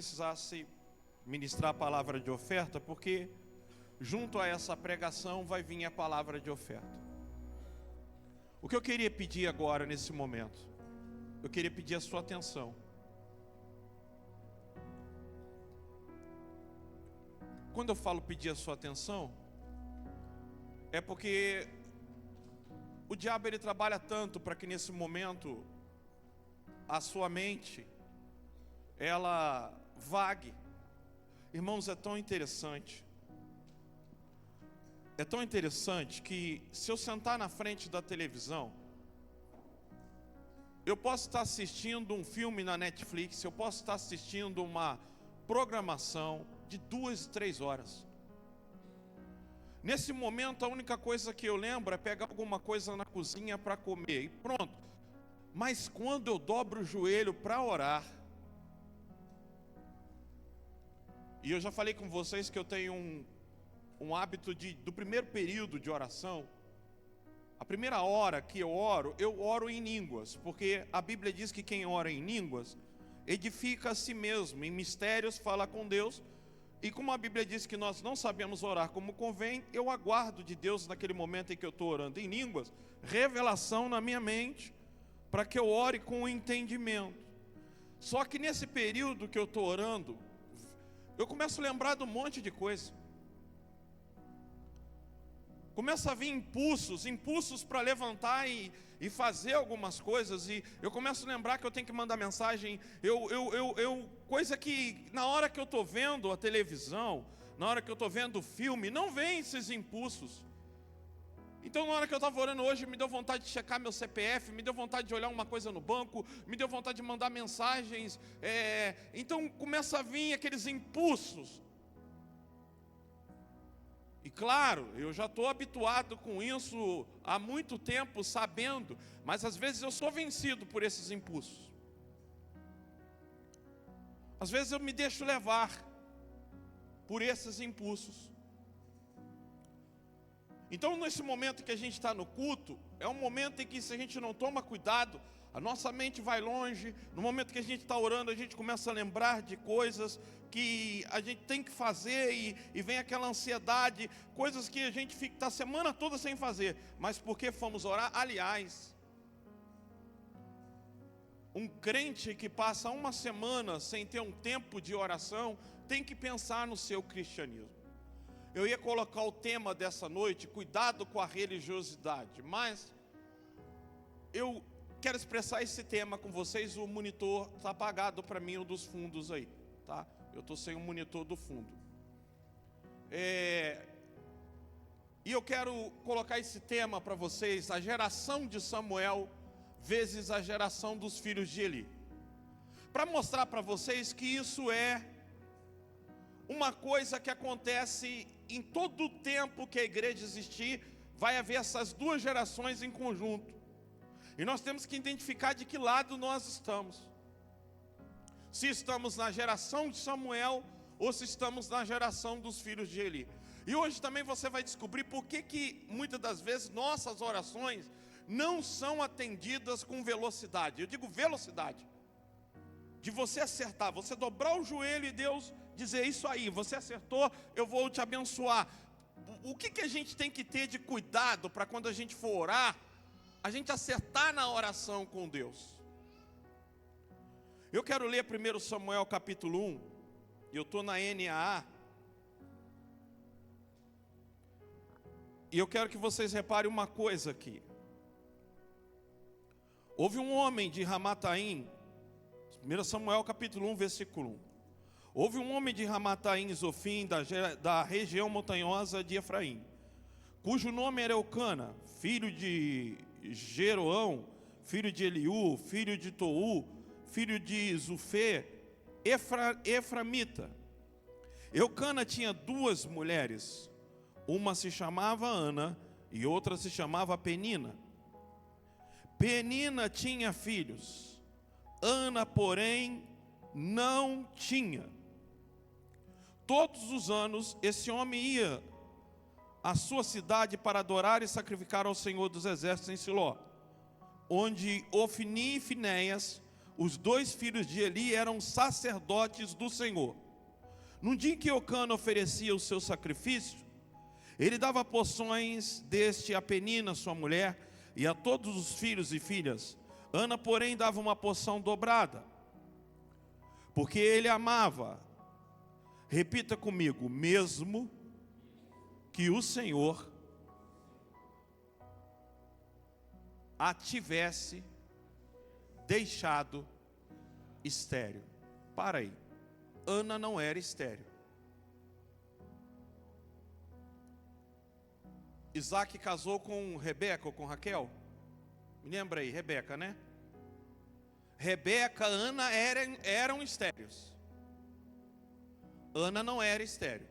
precisasse ministrar a palavra de oferta, porque junto a essa pregação vai vir a palavra de oferta. O que eu queria pedir agora, nesse momento, eu queria pedir a sua atenção. Quando eu falo pedir a sua atenção, é porque o diabo ele trabalha tanto para que nesse momento a sua mente ela vague. Irmãos, é tão interessante que se eu sentar na frente da televisão, eu posso estar assistindo um filme na Netflix, eu posso estar assistindo uma programação de 2, 3 horas. Nesse momento a única coisa que eu lembro é pegar alguma coisa na cozinha para comer e pronto. Mas quando eu dobro o joelho para orar, e eu já falei com vocês que eu tenho um hábito do primeiro período de oração, a primeira hora que eu oro em línguas, porque a Bíblia diz que quem ora em línguas edifica a si mesmo, em mistérios fala com Deus. E como a Bíblia diz que nós não sabemos orar como convém, eu aguardo de Deus naquele momento em que eu estou orando em línguas, revelação na minha mente, para que eu ore com entendimento. Só que nesse período que eu estou orando, eu começo a lembrar de um monte de coisa. Começa a vir impulsos para levantar e fazer algumas coisas, e eu começo a lembrar que eu tenho que mandar mensagem, coisa que na hora que eu estou vendo a televisão, na hora que eu estou vendo o filme, não vem esses impulsos. Então na hora que eu estava orando hoje, me deu vontade de checar meu CPF, me deu vontade de olhar uma coisa no banco, me deu vontade de mandar mensagens, então começa a vir aqueles impulsos. E claro, eu já estou habituado com isso há muito tempo, sabendo, mas às vezes eu sou vencido por esses impulsos. Às vezes eu me deixo levar por esses impulsos. Então nesse momento que a gente está no culto, é um momento em que se a gente não toma cuidado, a nossa mente vai longe. No momento que a gente está orando, a gente começa a lembrar de coisas que a gente tem que fazer e vem aquela ansiedade, coisas que a gente fica a semana toda sem fazer, mas porque fomos orar. Aliás, um crente que passa uma semana sem ter um tempo de oração, tem que pensar no seu cristianismo. Eu ia colocar o tema dessa noite, cuidado com a religiosidade, mas eu quero expressar esse tema com vocês. O monitor está apagado para mim, um dos fundos aí, tá? Eu estou sem o monitor do fundo. E eu quero colocar esse tema para vocês, a geração de Samuel vezes a geração dos filhos de Eli, para mostrar para vocês que isso é uma coisa que acontece em todo o tempo que a igreja existir. Vai haver essas duas gerações em conjunto, e nós temos que identificar de que lado nós estamos. Se estamos na geração de Samuel ou se estamos na geração dos filhos de Eli. E hoje também você vai descobrir por que muitas das vezes nossas orações não são atendidas com velocidade. Eu digo velocidade, de você acertar, você dobrar o joelho e Deus dizer: isso aí, você acertou, eu vou te abençoar. O que a gente tem que ter de cuidado para quando a gente for orar, a gente acertar na oração com Deus? Eu quero ler 1 Samuel capítulo 1, eu estou na NAA, e eu quero que vocês reparem uma coisa aqui. Houve um homem de Ramataim, 1 Samuel capítulo 1, versículo 1. Houve um homem de Ramataim, Zofim, da região montanhosa de Efraim, cujo nome era Eucana, filho de Jeroão, filho de Eliú, filho de Tou, filho de Zufê, Eframita. Eucana tinha 2 mulheres, uma se chamava Ana e outra se chamava Penina. Penina tinha filhos, Ana, porém, não tinha. Todos os anos esse homem ia à sua cidade para adorar e sacrificar ao Senhor dos Exércitos em Siló, onde Ofni e Finéias, os 2 filhos de Eli eram sacerdotes do Senhor. Num dia em que Eucana oferecia o seu sacrifício, ele dava porções deste a Penina, sua mulher, e a todos os filhos e filhas. Ana, porém, dava uma porção dobrada, porque ele amava. Repita comigo: mesmo que o Senhor a tivesse deixado estéril. Para aí. Ana não era estéril. Isaac casou com Rebeca ou com Raquel? Me lembra aí, Rebeca, né? Rebeca, Ana eram estéreis. Ana não era estéril.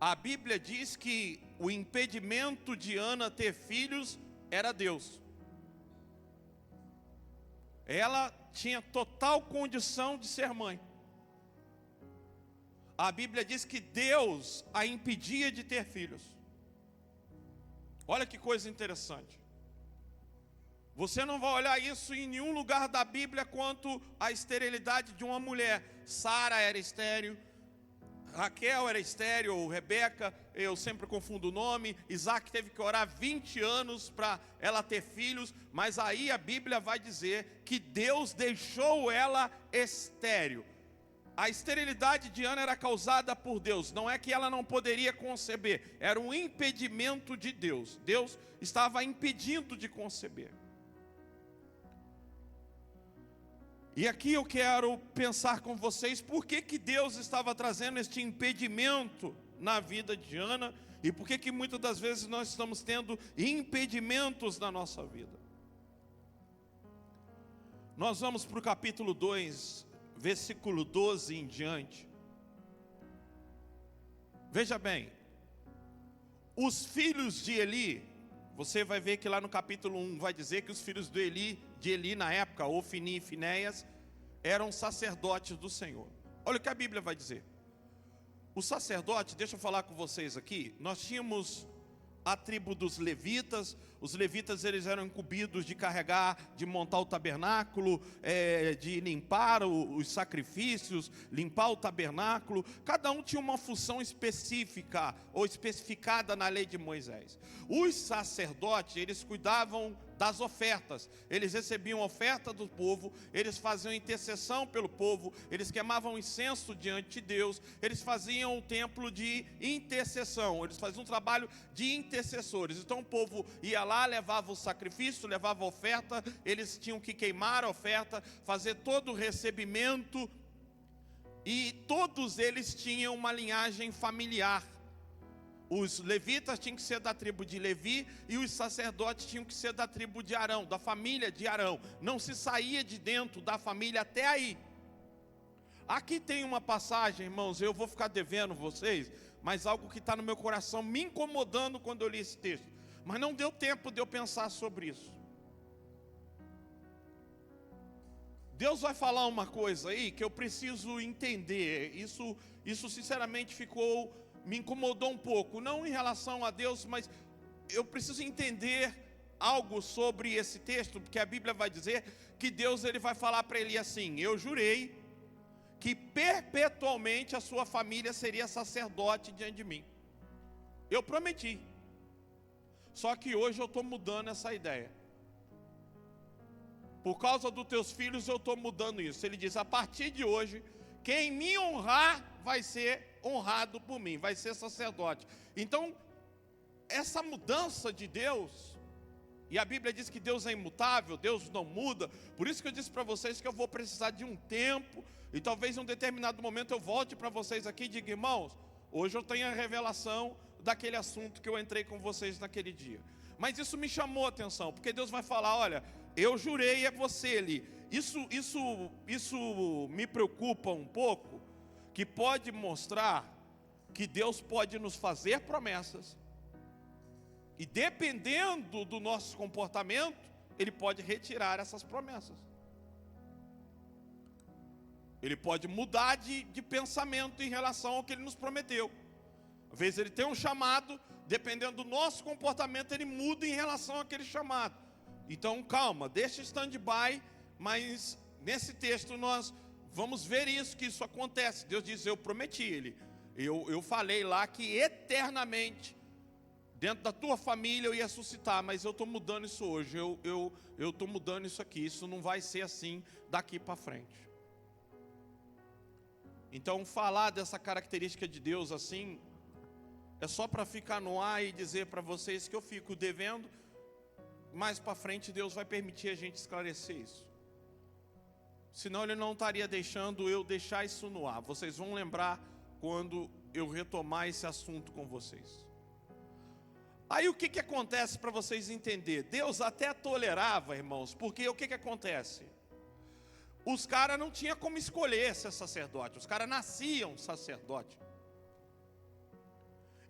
A Bíblia diz que o impedimento de Ana ter filhos era Deus. Ela tinha total condição de ser mãe. A Bíblia diz que Deus a impedia de ter filhos. Olha que coisa interessante. Você não vai olhar isso em nenhum lugar da Bíblia quanto à esterilidade de uma mulher. Sara era estéril, Raquel era estéril, ou Rebeca, eu sempre confundo o nome. Isaac teve que orar 20 anos para ela ter filhos, mas aí a Bíblia vai dizer que Deus deixou ela estéril. A esterilidade de Ana era causada por Deus, não é que ela não poderia conceber, era um impedimento de Deus. Deus estava impedindo de conceber. E aqui eu quero pensar com vocês por que Deus estava trazendo este impedimento na vida de Ana e por que muitas das vezes nós estamos tendo impedimentos na nossa vida. Nós vamos para o capítulo 2, versículo 12 em diante. Veja bem, os filhos de Eli, você vai ver que lá no capítulo 1 vai dizer que os filhos de Eli na época, Ofni e Finéias, eram sacerdotes do Senhor. Olha o que a Bíblia vai dizer. O sacerdote, deixa eu falar com vocês aqui, nós tínhamos a tribo dos levitas. Os levitas, eles eram incumbidos de carregar, de montar o tabernáculo, de limpar os sacrifícios, limpar o tabernáculo. Cada um tinha uma função específica ou especificada na lei de Moisés. Os sacerdotes, eles cuidavam das ofertas. Eles recebiam oferta do povo, eles faziam intercessão pelo povo, eles queimavam incenso diante de Deus, eles faziam um templo de intercessão, eles faziam um trabalho de intercessores. Então o povo ia lá, levava o sacrifício, levava a oferta, eles tinham que queimar a oferta, fazer todo o recebimento, e todos eles tinham uma linhagem familiar. Os levitas tinham que ser da tribo de Levi e os sacerdotes tinham que ser da tribo de Arão, da família de Arão. Não se saía de dentro da família até aí. Aqui tem uma passagem, irmãos, eu vou ficar devendo vocês, mas algo que está no meu coração me incomodando quando eu li esse texto. Mas não deu tempo de eu pensar sobre isso. Deus vai falar uma coisa aí que eu preciso entender. Isso sinceramente me incomodou um pouco, não em relação a Deus, mas eu preciso entender algo sobre esse texto, porque a Bíblia vai dizer que Deus, ele vai falar para ele assim: eu jurei que perpetualmente a sua família seria sacerdote diante de mim. Eu prometi. Só que hoje eu estou mudando essa ideia. Por causa dos teus filhos eu estou mudando isso. Ele diz: a partir de hoje, quem me honrar vai ser honrado por mim, vai ser sacerdote. Então, essa mudança de Deus, e a Bíblia diz que Deus é imutável, Deus não muda. Por isso que eu disse para vocês que eu vou precisar de um tempo, e talvez em um determinado momento eu volte para vocês aqui e diga: irmãos, hoje eu tenho a revelação daquele assunto que eu entrei com vocês naquele dia. Mas isso me chamou a atenção, porque Deus vai falar: olha, eu jurei a você ali. Isso me preocupa um pouco, que pode mostrar que Deus pode nos fazer promessas, e dependendo do nosso comportamento, Ele pode retirar essas promessas. Ele pode mudar de pensamento em relação ao que Ele nos prometeu. Às vezes Ele tem um chamado, dependendo do nosso comportamento, Ele muda em relação àquele chamado. Então calma, deixa stand-by, mas nesse texto nós vamos ver isso, que isso acontece. Deus diz, eu prometi ele. Eu falei lá que eternamente, dentro da tua família eu ia suscitar, mas eu estou mudando isso hoje, eu estou mudando isso aqui, isso não vai ser assim daqui para frente. Então falar dessa característica de Deus assim, é só para ficar no ar e dizer para vocês que eu fico devendo, mais para frente Deus vai permitir a gente esclarecer isso. Senão Ele não estaria deixando eu deixar isso no ar. Vocês vão lembrar quando eu retomar esse assunto com vocês. Aí o que acontece para vocês entenderem? Deus até tolerava, irmãos, porque o que acontece? Os caras não tinham como escolher ser sacerdote, os caras nasciam sacerdote.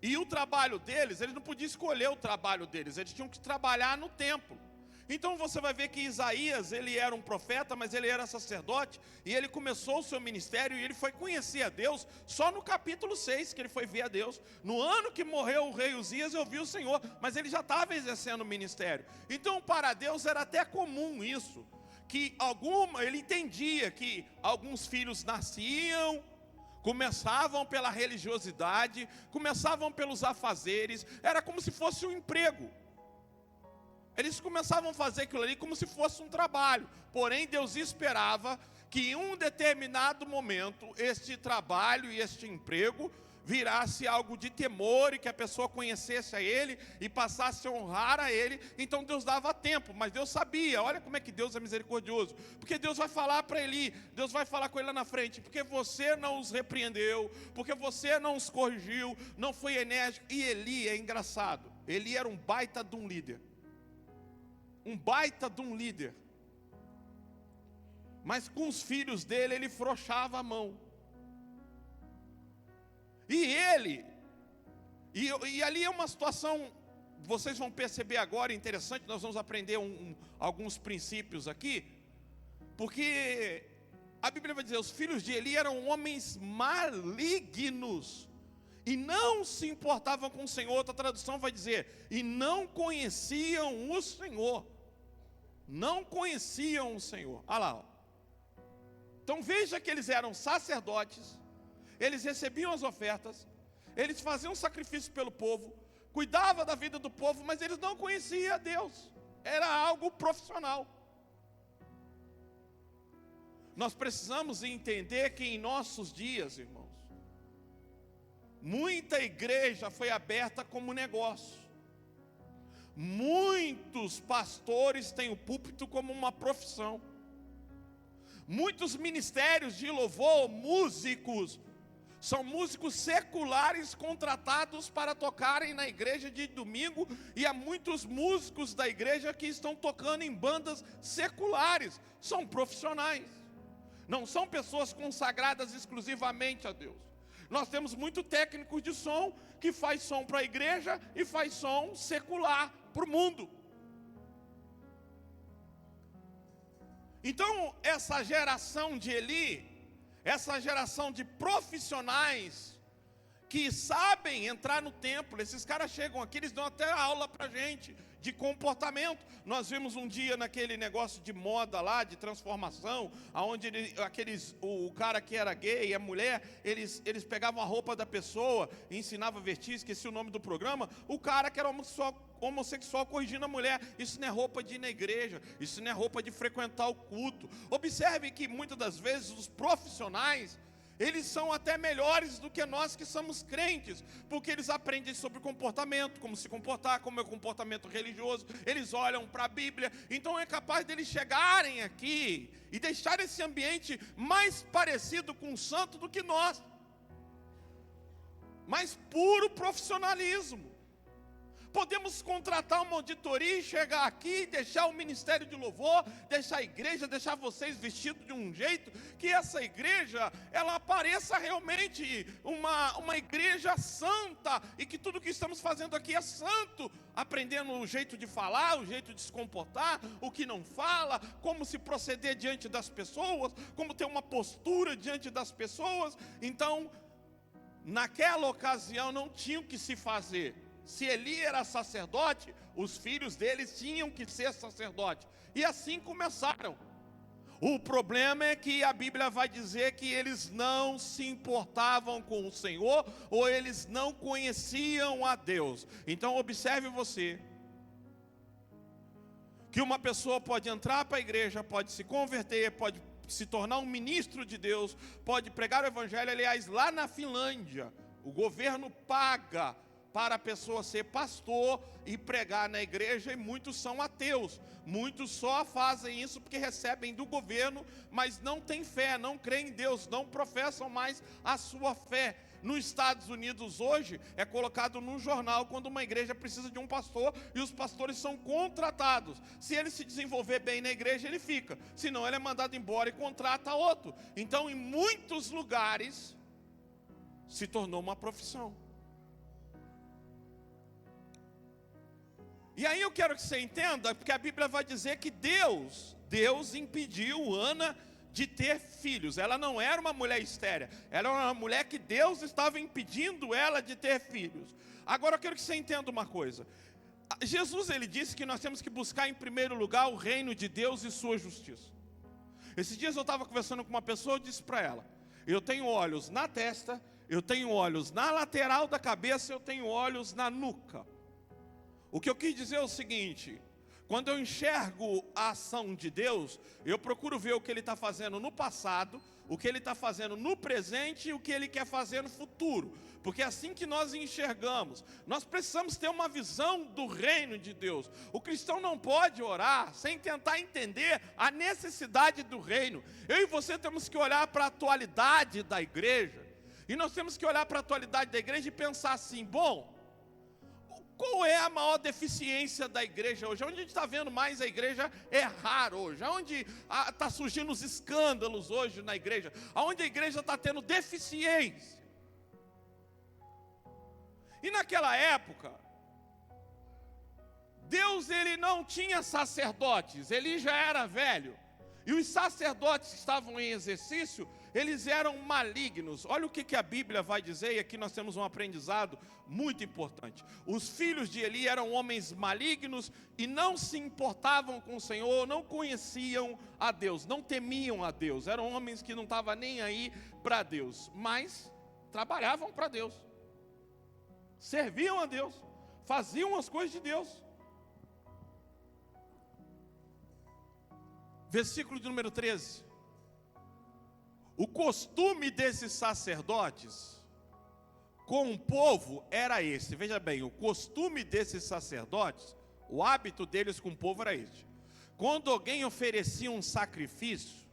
E o trabalho deles, eles não podiam escolher o trabalho deles, eles tinham que trabalhar no templo. Então você vai ver que Isaías, ele era um profeta, mas ele era sacerdote, e ele começou o seu ministério, e ele foi conhecer a Deus, só no capítulo 6 que ele foi ver a Deus. No ano que morreu o rei Uzias, eu vi o Senhor, mas ele já estava exercendo o ministério. Então para Deus era até comum isso, que ele entendia que alguns filhos nasciam, começavam pela religiosidade, começavam pelos afazeres, era como se fosse um emprego. Eles começavam a fazer aquilo ali como se fosse um trabalho. Porém, Deus esperava que em um determinado momento, este trabalho e este emprego virasse algo de temor, e que a pessoa conhecesse a Ele e passasse a honrar a Ele. Então Deus dava tempo, mas Deus sabia. Olha como é que Deus é misericordioso, porque Deus vai falar para Eli, Deus vai falar com ele lá na frente, porque você não os repreendeu, porque você não os corrigiu, não foi enérgico. E Eli é engraçado, Eli era um baita de um líder, mas com os filhos dele ele frouxava a mão. E ali é uma situação, vocês vão perceber agora, interessante, nós vamos aprender alguns princípios aqui, porque a Bíblia vai dizer, os filhos de Eli eram homens malignos, e não se importavam com o Senhor. Outra tradução vai dizer, e não conheciam o Senhor. Não conheciam o Senhor. Olha lá, ó. Então veja que eles eram sacerdotes, eles recebiam as ofertas, eles faziam sacrifício pelo povo, cuidavam da vida do povo, mas eles não conheciam a Deus. Era algo profissional. Nós precisamos entender que em nossos dias, irmãos, muita igreja foi aberta como negócio. Muitos pastores têm o púlpito como uma profissão. Muitos ministérios de louvor, músicos, são músicos seculares contratados para tocarem na igreja de domingo, e há muitos músicos da igreja que estão tocando em bandas seculares. São profissionais, não são pessoas consagradas exclusivamente a Deus. Nós temos muito técnicos de som que faz som para a igreja e faz som secular para o mundo. Então essa geração de Eli, essa geração de profissionais que sabem entrar no templo, esses caras chegam aqui, eles dão até aula para a gente de comportamento. Nós vimos um dia naquele negócio de moda lá, de transformação, onde o cara que era gay e a mulher, eles pegavam a roupa da pessoa e ensinavam a vestir, esqueci o nome do programa, o cara que era homossexual corrigindo a mulher. Isso não é roupa de ir na igreja, isso não é roupa de frequentar o culto. Observe que muitas das vezes os profissionais, eles são até melhores do que nós que somos crentes, porque eles aprendem sobre comportamento, como se comportar, como é o comportamento religioso, eles olham para a Bíblia. Então é capaz deles chegarem aqui e deixar esse ambiente mais parecido com o santo do que nós, mais puro profissionalismo. Podemos contratar uma auditoria e chegar aqui, deixar o ministério de louvor, deixar a igreja, deixar vocês vestidos de um jeito, que essa igreja, ela pareça realmente uma igreja santa, e que tudo que estamos fazendo aqui é santo, aprendendo o jeito de falar, o jeito de se comportar, o que não fala, como se proceder diante das pessoas, como ter uma postura diante das pessoas. Então, naquela ocasião não tinha o que se fazer. Se Eli era sacerdote, os filhos deles tinham que ser sacerdote. E assim começaram. O problema é que a Bíblia vai dizer que eles não se importavam com o Senhor, ou eles não conheciam a Deus. Então observe você, que uma pessoa pode entrar para a igreja, pode se converter, pode se tornar um ministro de Deus, pode pregar o evangelho. Aliás, lá na Finlândia, o governo paga para a pessoa ser pastor e pregar na igreja, e muitos são ateus. Muitos só fazem isso porque recebem do governo, mas não têm fé, não creem em Deus, não professam mais a sua fé. Nos Estados Unidos hoje é colocado no jornal quando uma igreja precisa de um pastor, e os pastores são contratados. Se ele se desenvolver bem na igreja, ele fica, senão ele é mandado embora e contrata outro. Então, em muitos lugares se tornou uma profissão. E aí eu quero que você entenda, porque a Bíblia vai dizer que Deus impediu Ana de ter filhos. Ela não era uma mulher estéril, ela era uma mulher que Deus estava impedindo ela de ter filhos. Agora eu quero que você entenda uma coisa. Jesus, ele disse que nós temos que buscar em primeiro lugar o reino de Deus e sua justiça. Esses dias eu estava conversando com uma pessoa, eu disse para ela: eu tenho olhos na testa, eu tenho olhos na lateral da cabeça, eu tenho olhos na nuca. O que eu quis dizer é o seguinte: quando eu enxergo a ação de Deus, eu procuro ver o que Ele está fazendo no passado, o que Ele está fazendo no presente e o que Ele quer fazer no futuro. Porque é assim que nós enxergamos. Nós precisamos ter uma visão do reino de Deus. O cristão não pode orar sem tentar entender a necessidade do reino. Eu e você temos que olhar para a atualidade da igreja. E nós temos que olhar para a atualidade da igreja e pensar assim: bom, qual é a maior deficiência da igreja hoje? Onde a gente está vendo mais a igreja errar hoje? Onde está surgindo os escândalos hoje na igreja? Onde a igreja está tendo deficiência? E naquela época, Deus, ele não tinha sacerdotes, ele já era velho. E os sacerdotes que estavam em exercício, eles eram malignos. Olha o que a Bíblia vai dizer, e aqui nós temos um aprendizado muito importante. Os filhos de Eli eram homens malignos e não se importavam com o Senhor, não conheciam a Deus, não temiam a Deus. Eram homens que não estavam nem aí para Deus, mas trabalhavam para Deus, serviam a Deus, faziam as coisas de Deus. Versículo de número 13. O costume desses sacerdotes com o povo era esse. Veja bem, o costume desses sacerdotes, o hábito deles com o povo era este: quando alguém oferecia um sacrifício,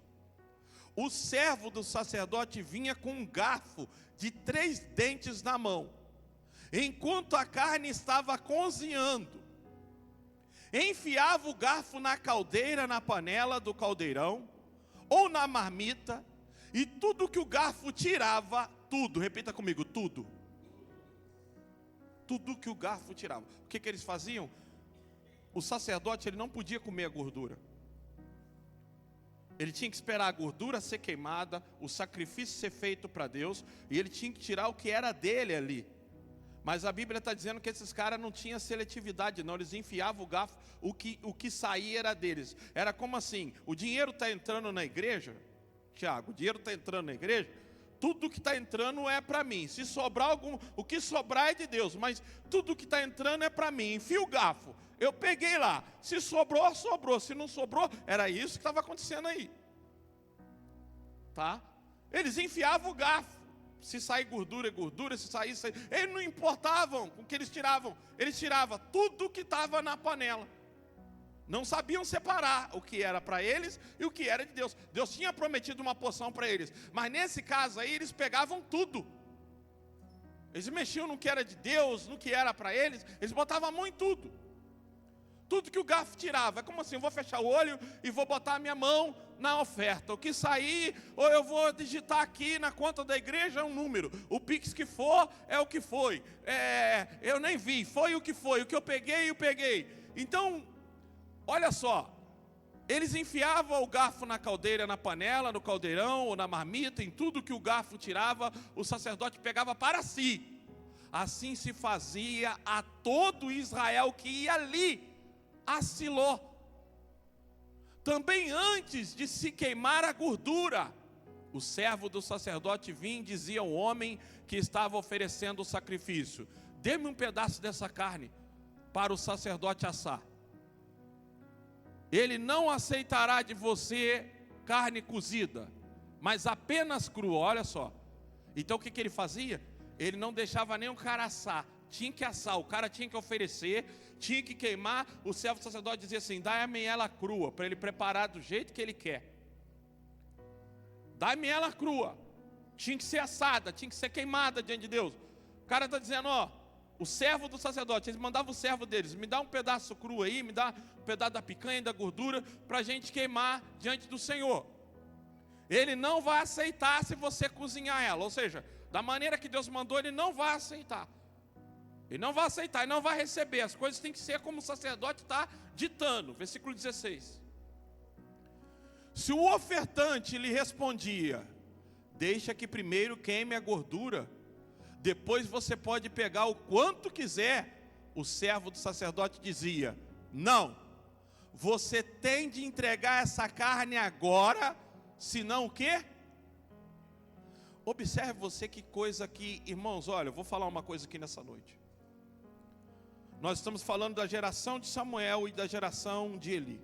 o servo do sacerdote vinha com um garfo de 3 dentes na mão, enquanto a carne estava cozinhando. Enfiava o garfo na caldeira, na panela do caldeirão, ou na marmita, e tudo que o garfo tirava, tudo, repita comigo, tudo. Tudo que o garfo tirava. O que eles faziam? O sacerdote, ele não podia comer a gordura. Ele tinha que esperar a gordura ser queimada, o sacrifício ser feito para Deus, e ele tinha que tirar o que era dele ali. Mas a Bíblia está dizendo que esses caras não tinham seletividade, não. Eles enfiavam o garfo, o que saía era deles. Era como assim: o dinheiro está entrando na igreja, Tiago, o dinheiro está entrando na igreja, tudo que está entrando é para mim. Se sobrar o que sobrar é de Deus, mas tudo que está entrando é para mim. Enfia o garfo, eu peguei lá, se sobrou, sobrou, se não sobrou, era isso que estava acontecendo aí. Tá? Eles enfiavam o garfo. Se sair gordura é gordura, se sair... Eles não importavam com o que eles tiravam. Eles tiravam tudo que estava na panela. Não sabiam separar o que era para eles e o que era de Deus. Deus tinha prometido uma porção para eles, mas nesse caso aí eles pegavam tudo. Eles mexiam no que era de Deus, no que era para eles. Eles botavam a mão em tudo. Tudo que o garfo tirava. É como assim: eu vou fechar o olho e vou botar a minha mão na oferta. O que sair, ou eu vou digitar aqui na conta da igreja um número. O Pix que for, é o que foi. Eu nem vi, foi o que foi. O que eu peguei, eu peguei. Então, olha só. Eles enfiavam o garfo na caldeira, na panela, no caldeirão ou na marmita. Em tudo que o garfo tirava, o sacerdote pegava para si. assim se fazia a todo Israel que ia ali, a Siló. Também antes de se queimar a gordura, o servo do sacerdote vinha e dizia ao homem que estava oferecendo o sacrifício: dê-me um pedaço dessa carne para o sacerdote assar. Ele não aceitará de você carne cozida, mas apenas crua. Olha só. Então o que ele fazia? Ele não deixava nem o cara assar. Tinha que assar, o cara tinha que oferecer, tinha que queimar. O servo do sacerdote dizia assim: dá-me ela crua, para ele preparar do jeito que ele quer. Dá-me ela crua. Tinha que ser assada, tinha que ser queimada diante de Deus. O cara está dizendo, ó, o servo do sacerdote, eles mandavam o servo deles: me dá um pedaço cru aí, me dá um pedaço da picanha, da gordura, para a gente queimar diante do Senhor. Ele não vai aceitar se você cozinhar ela, ou seja, da maneira que Deus mandou, ele não vai aceitar. Ele não vai aceitar, ele não vai receber. As coisas têm que ser como o sacerdote está ditando. Versículo 16. Se o ofertante lhe respondia: deixa que primeiro queime a gordura, depois você pode pegar o quanto quiser, o servo do sacerdote dizia: não, você tem de entregar essa carne agora, senão o quê? Observe você que coisa aqui, irmãos. Olha, eu vou falar uma coisa aqui nessa noite. Nós estamos falando da geração de Samuel e da geração de Eli.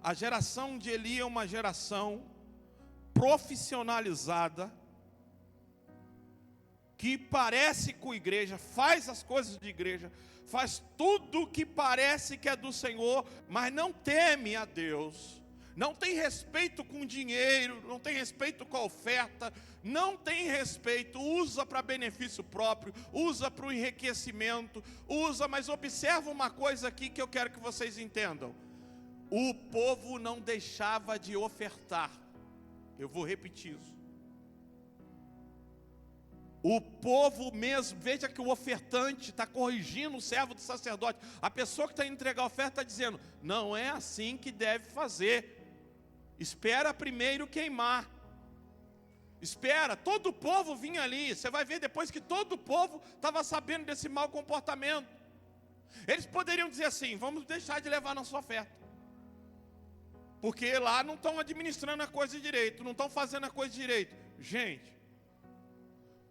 A geração de Eli é uma geração profissionalizada, que parece com a igreja, faz as coisas de igreja, faz tudo o que parece que é do Senhor, mas não teme a Deus, não tem respeito com dinheiro, não tem respeito com a oferta, não tem respeito, usa para benefício próprio, usa para o enriquecimento, usa, mas observa uma coisa aqui que eu quero que vocês entendam: o povo não deixava de ofertar. Eu vou repetir isso. O povo mesmo, veja que o ofertante está corrigindo o servo do sacerdote. A pessoa que está indo entregar a oferta está dizendo: não é assim que deve fazer. Espera primeiro queimar. Espera, todo o povo vinha ali. Você vai ver depois que todo o povo estava sabendo desse mau comportamento. Eles poderiam dizer assim: vamos deixar de levar nossa oferta, porque lá não estão administrando a coisa direito, não estão fazendo a coisa direito. Gente,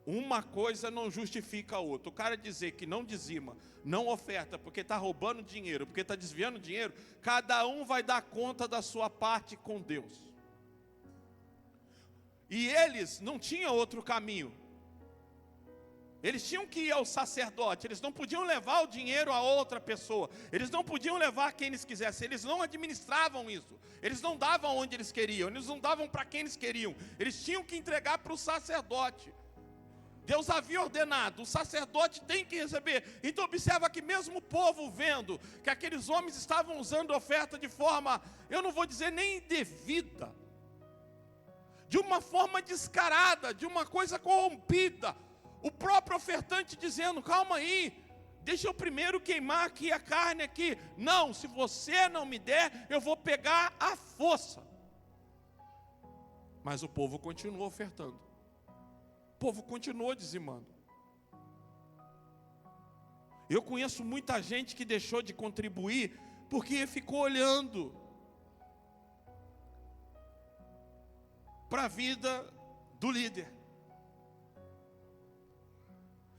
uma coisa não justifica a outra. O cara dizer que não dizima, não oferta, porque está roubando dinheiro, porque está desviando dinheiro, cada um vai dar conta da sua parte com Deus. E eles não tinham outro caminho. Eles tinham que ir ao sacerdote, eles não podiam levar o dinheiro a outra pessoa, eles não podiam levar a quem eles quisessem, eles não administravam isso, eles não davam onde eles queriam, eles não davam para quem eles queriam, eles tinham que entregar para o sacerdote. Deus havia ordenado, o sacerdote tem que receber. Então observa que mesmo o povo vendo que aqueles homens estavam usando a oferta de forma, eu não vou dizer nem indevida, de uma forma descarada, de uma coisa corrompida, o próprio ofertante dizendo: calma aí, deixa eu primeiro queimar aqui a carne aqui. Não, se você não me der, eu vou pegar à força. Mas o povo continuou ofertando, o povo continuou dizimando. Eu conheço muita gente que deixou de contribuir porque ficou olhando para a vida do líder.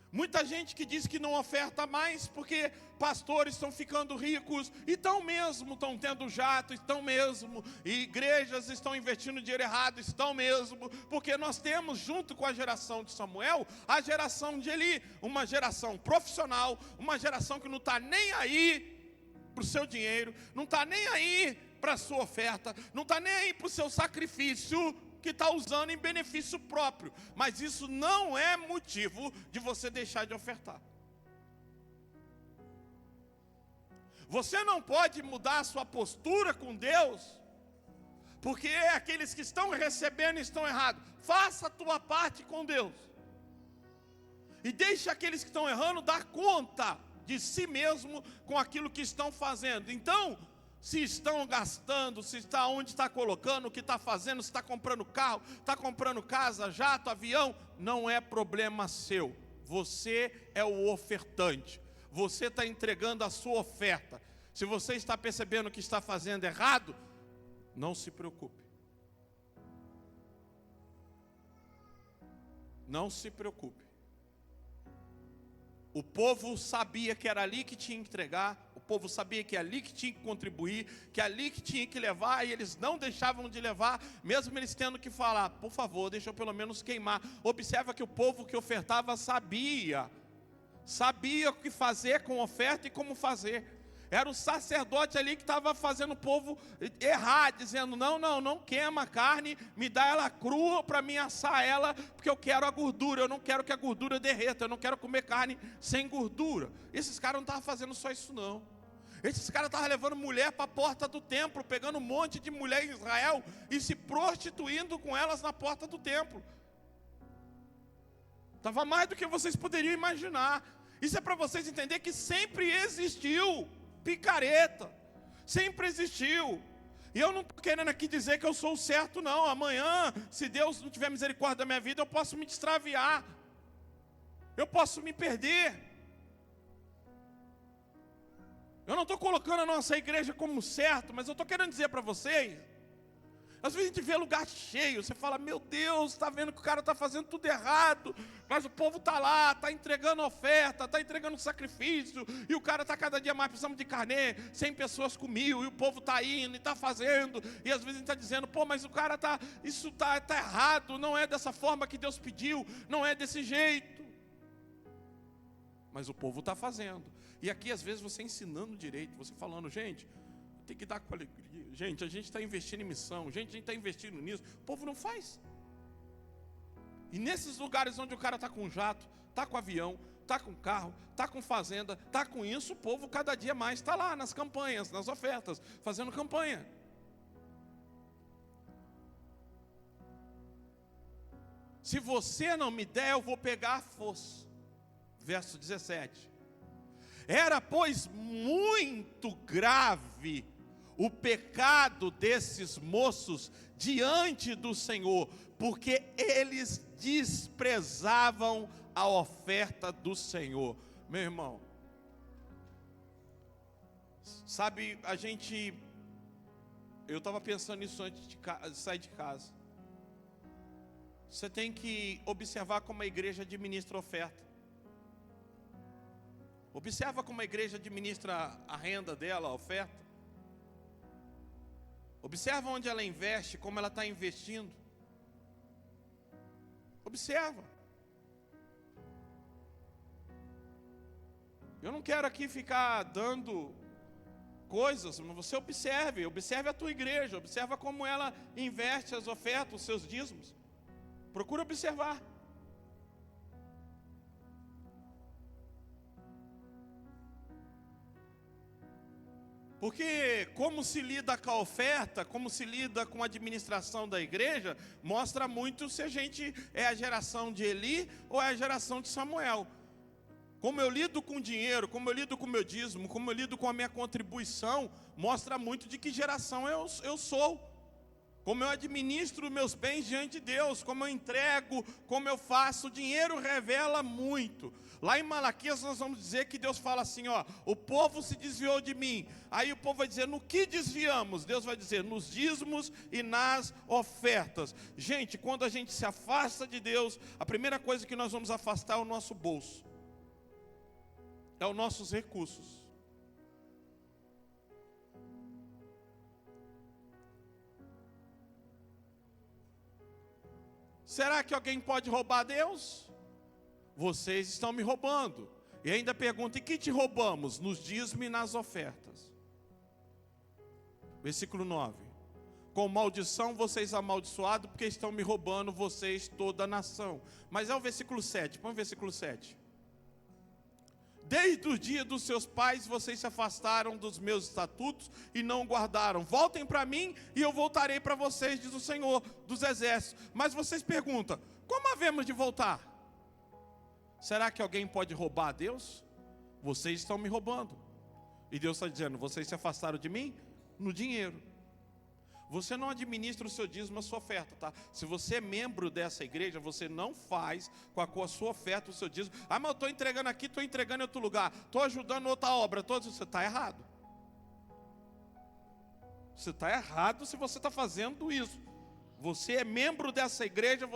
Muita gente que diz que não oferta mais porque pastores estão ficando ricos, e estão mesmo, estão tendo jato, estão mesmo, e igrejas estão investindo dinheiro errado, estão mesmo, porque nós temos junto com a geração de Samuel, a geração de Eli, uma geração profissional, uma geração que não está nem aí para o seu dinheiro, não está nem aí para a sua oferta, não está nem aí para o seu sacrifício, que está usando em benefício próprio. Mas isso não é motivo de você deixar de ofertar. Você não pode mudar a sua postura com Deus, porque aqueles que estão recebendo estão errados. Faça a tua parte com Deus, e deixe aqueles que estão errando dar conta de si mesmo com aquilo que estão fazendo. Então, se estão gastando, se está onde está colocando, o que está fazendo, se está comprando carro, está comprando casa, jato, avião, não é problema seu. Você é o ofertante. Você está entregando a sua oferta. Se você está percebendo que está fazendo errado, não se preocupe. Não se preocupe. O povo sabia que era ali que tinha que entregar. O povo sabia que é ali que tinha que contribuir, que é ali que tinha que levar, e eles não deixavam de levar, mesmo eles tendo que falar: por favor, deixa eu pelo menos queimar. Observa que o povo que ofertava sabia o que fazer com a oferta e como fazer. Era o sacerdote ali que estava fazendo o povo errar, dizendo: não queima a carne, me dá ela crua para mim assar ela, porque eu quero a gordura, eu não quero que a gordura derreta, eu não quero comer carne sem gordura. Esses caras não estavam fazendo só isso não. Esses caras estavam levando mulher para a porta do templo, pegando um monte de mulher em Israel e se prostituindo com elas na porta do templo. Estava mais do que vocês poderiam imaginar. Isso é para vocês entenderem que sempre existiu picareta, sempre existiu. E eu não estou querendo aqui dizer que eu sou o certo não. Amanhã, se Deus não tiver misericórdia da minha vida, eu posso me extraviar, eu posso me perder. Eu não estou colocando a nossa igreja como certo, mas eu estou querendo dizer para vocês, às vezes a gente vê lugar cheio, você fala: meu Deus, está vendo que o cara está fazendo tudo errado, mas o povo está lá, está entregando oferta, está entregando sacrifício, e o cara está cada dia mais precisando de carne, 100 pessoas com 1000, e o povo está indo e está fazendo, e às vezes a gente está dizendo: pô, mas o cara está, isso está errado, não é dessa forma que Deus pediu, não é desse jeito. Mas o povo está fazendo, e aqui às vezes você ensinando direito, você falando: gente, tem que dar com alegria, gente, a gente está investindo em missão, gente, a gente está investindo nisso. O povo não faz. E nesses lugares onde o cara está com jato, está com avião, está com carro, está com fazenda, está com isso, o povo cada dia mais está lá nas campanhas, nas ofertas, fazendo campanha. Se você não me der, eu vou pegar a foice. Verso 17. Era, pois, muito grave o pecado desses moços diante do Senhor, porque eles desprezavam a oferta do Senhor. Meu irmão, sabe, eu estava pensando nisso antes de sair de casa. Você tem que observar como a igreja administra a oferta. Observa como a igreja administra a renda dela, a oferta. Observa onde ela investe, como ela está investindo. Observa. Eu não quero aqui ficar dando coisas, mas você observe a tua igreja, observa como ela investe as ofertas, os seus dízimos. Procura observar. Porque como se lida com a oferta, como se lida com a administração da igreja, mostra muito se a gente é a geração de Eli ou é a geração de Samuel. Como eu lido com dinheiro, como eu lido com o meu dízimo, como eu lido com a minha contribuição, mostra muito de que geração eu sou. Como eu administro meus bens diante de Deus, como eu entrego, como eu faço, o dinheiro revela muito. Lá em Malaquias nós vamos dizer que Deus fala assim, ó: o povo se desviou de mim. Aí o povo vai dizer: no que desviamos? Deus vai dizer: nos dízimos e nas ofertas. Gente, quando a gente se afasta de Deus, a primeira coisa que nós vamos afastar é o nosso bolso, é os nossos recursos. Será que alguém pode roubar Deus? Vocês estão me roubando. E ainda pergunta: e que te roubamos? Nos dízimos e nas ofertas. Versículo 9. Com maldição vocês amaldiçoados, porque estão me roubando, vocês, toda a nação. Mas é o versículo 7, põe o versículo 7. Desde o dia dos seus pais vocês se afastaram dos meus estatutos e não guardaram. Voltem para mim e eu voltarei para vocês, diz o Senhor dos exércitos. Mas vocês perguntam: como havemos de voltar? Será que alguém pode roubar a Deus? Vocês estão me roubando. E Deus está dizendo: vocês se afastaram de mim no dinheiro. Você não administra o seu dízimo, a sua oferta, tá? Se você é membro dessa igreja, você não faz com a sua oferta o seu dízimo. Ah, mas eu estou entregando aqui, estou entregando em outro lugar, estou ajudando outra obra. Você está errado. Você está errado se você está fazendo isso. Você é membro dessa igreja,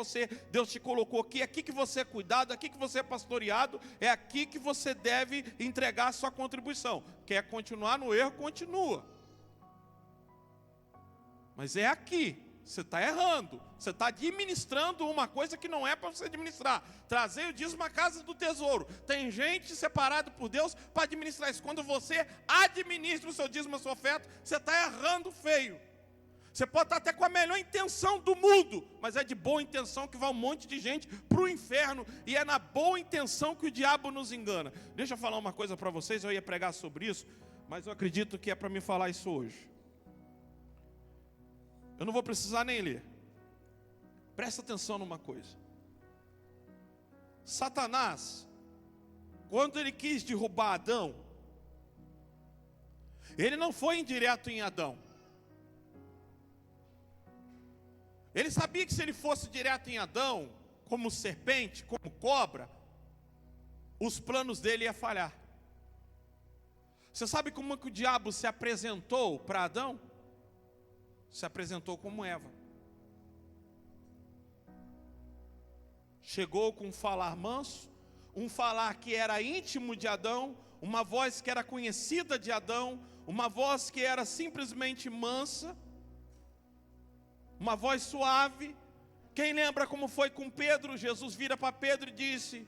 Deus te colocou aqui, é aqui que você é cuidado, é aqui que você é pastoreado, é aqui que você deve entregar a sua contribuição. Quer continuar no erro, continua. Mas é aqui, você está errando, você está administrando uma coisa que não é para você administrar. Trazer o dízimo à casa do tesouro. Tem gente separada por Deus para administrar isso. Quando você administra o seu dízimo, a sua oferta, você está errando feio. Você pode estar até com a melhor intenção do mundo, mas é de boa intenção que vai um monte de gente para o inferno, e é na boa intenção que o diabo nos engana. Deixa eu falar uma coisa para vocês, eu ia pregar sobre isso, mas eu acredito que é para me falar isso hoje. Eu não vou precisar nem ler. Presta atenção numa coisa. Satanás, quando ele quis derrubar Adão, ele não foi indireto em Adão. Ele sabia que se ele fosse direto em Adão, como serpente, como cobra, os planos dele iam falhar. Você sabe como que o diabo se apresentou para Adão? Se apresentou como Eva. Chegou com um falar manso, um falar que era íntimo de Adão, uma voz que era conhecida de Adão, uma voz que era simplesmente mansa, uma voz suave. Quem lembra como foi com Pedro? Jesus vira para Pedro e disse: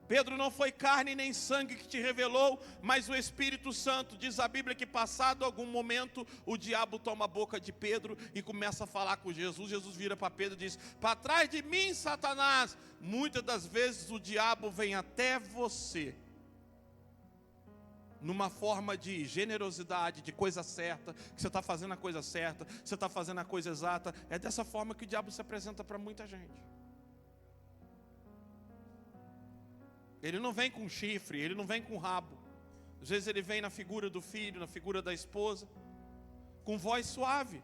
Pedro, não foi carne nem sangue que te revelou, mas o Espírito Santo. Diz a Bíblia que passado algum momento, o diabo toma a boca de Pedro e começa a falar com Jesus. Jesus vira para Pedro e diz: para trás de mim, Satanás. Muitas das vezes o diabo vem até você numa forma de generosidade, de coisa certa, que você está fazendo a coisa certa, você está fazendo a coisa exata. É dessa forma que o diabo se apresenta para muita gente. Ele não vem com chifre, ele não vem com rabo. Às vezes ele vem na figura do filho, na figura da esposa, com voz suave.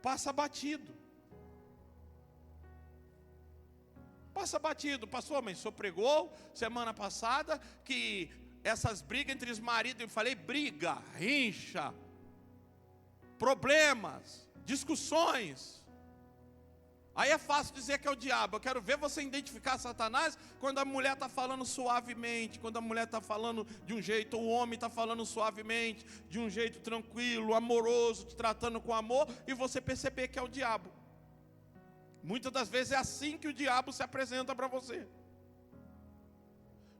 Passa batido. Passa batido. Pastor, mas o senhor pregou semana passada que essas brigas entre os maridos, eu falei briga, rincha, problemas, discussões. Aí é fácil dizer que é o diabo. Eu quero ver você identificar Satanás quando a mulher está falando suavemente, quando a mulher está falando de um jeito, o homem está falando suavemente, de um jeito tranquilo, amoroso, te tratando com amor, e você perceber que é o diabo. Muitas das vezes é assim que o diabo se apresenta para você.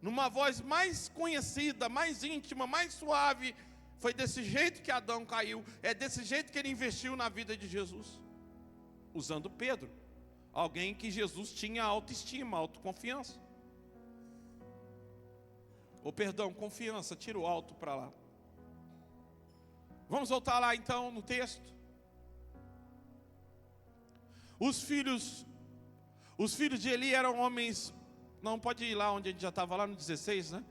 Numa voz mais conhecida, mais íntima, mais suave. Foi desse jeito que Adão caiu. É desse jeito que ele investiu na vida de Jesus. Usando Pedro. Alguém que Jesus tinha autoestima, autoconfiança. Ou perdão, confiança, tira o alto para lá. Vamos voltar lá então no texto. Os filhos de Eli eram homens. Não, pode ir lá onde a gente já estava, lá no 16, né?